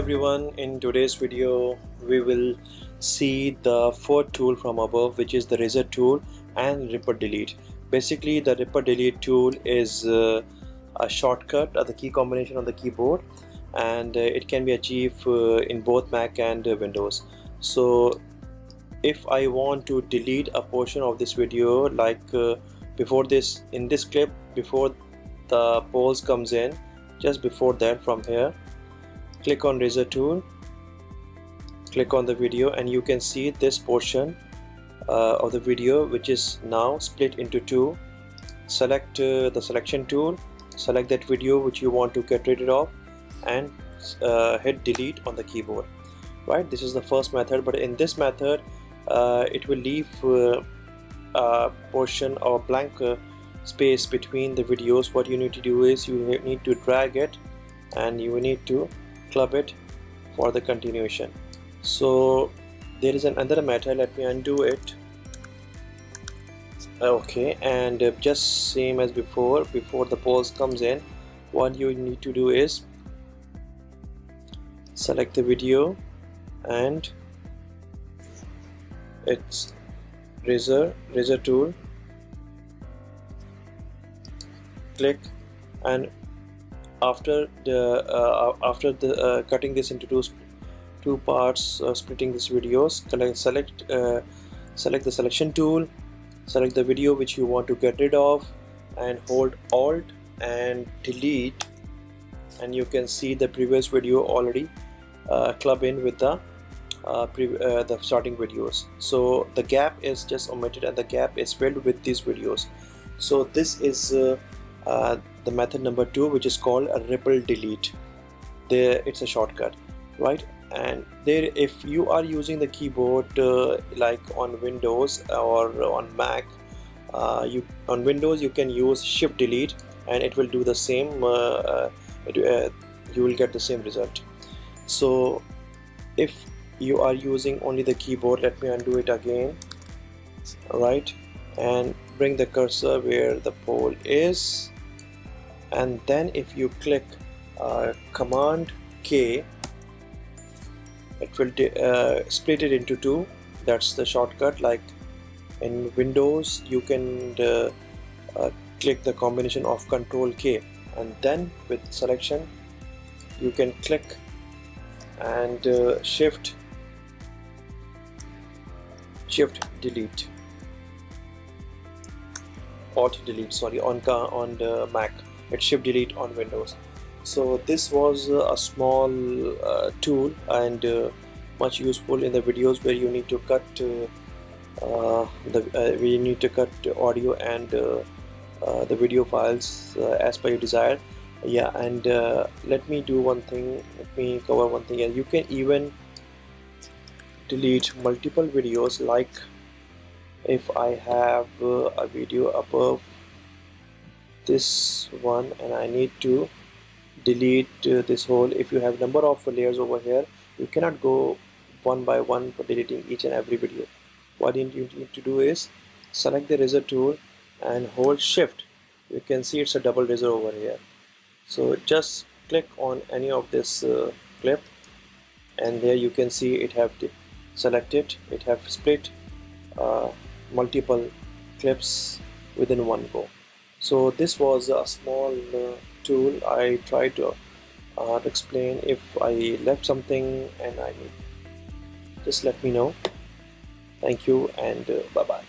everyone, in today's video we will see the fourth tool from above, which is the razor tool and ripper delete. Basically the ripper delete tool is a shortcut or the key combination on the keyboard, and it can be achieved in both Mac and Windows. So if I want to delete a portion of this video, like before this, in this clip, before the pause comes in, just before that, from here click on razor tool, click on the video, and you can see this portion of the video which is now split into two. Select the selection tool, select that video which you want to get rid of, and hit delete on the keyboard. Right, this is the first method, but in this method it will leave a portion or blank space between the videos. What you need to do is you need to drag it and you need to club it for the continuation. So there is another method. Let me undo it. Okay, and just same as before the pause comes in, what you need to do is select the video and it's razor tool, click, and after the cutting this into two parts, splitting this videos, select the selection tool, select the video which you want to get rid of, and hold Alt and delete, and you can see the previous video already club in with the starting videos. So the gap is just omitted and the gap is filled with these videos. So this is the method number 2, which is called a ripple delete. It's a shortcut, right? And there, if you are using the keyboard like on Windows or on Mac, on Windows you can use shift delete and it will do the same. You will get the same result. So if you are using only the keyboard, let me undo it again, right, and bring the cursor where the pole is, and then if you click Command K, it will split it into two. That's the shortcut. Like in Windows you can click the combination of Control K, and then with selection you can click and shift delete, Alt delete, sorry, on the Mac it's shift delete on Windows. So this was a small tool and much useful in the videos where you need to cut audio and the video files as per your desire. Yeah, and let me do one thing, let me cover one thing. You can even delete multiple videos. Like if I have a video above this one and I need to delete this whole, if you have number of layers over here, you cannot go one by one for deleting each and every video. What you need to do is select the razor tool and hold shift. You can see it's a double razor over here. So just click on any of this clip, and there you can see it have selected, it have split multiple clips within one go. So this was a small tool. I tried to explain. If I left something and I need, just let me know. Thank you, and bye bye.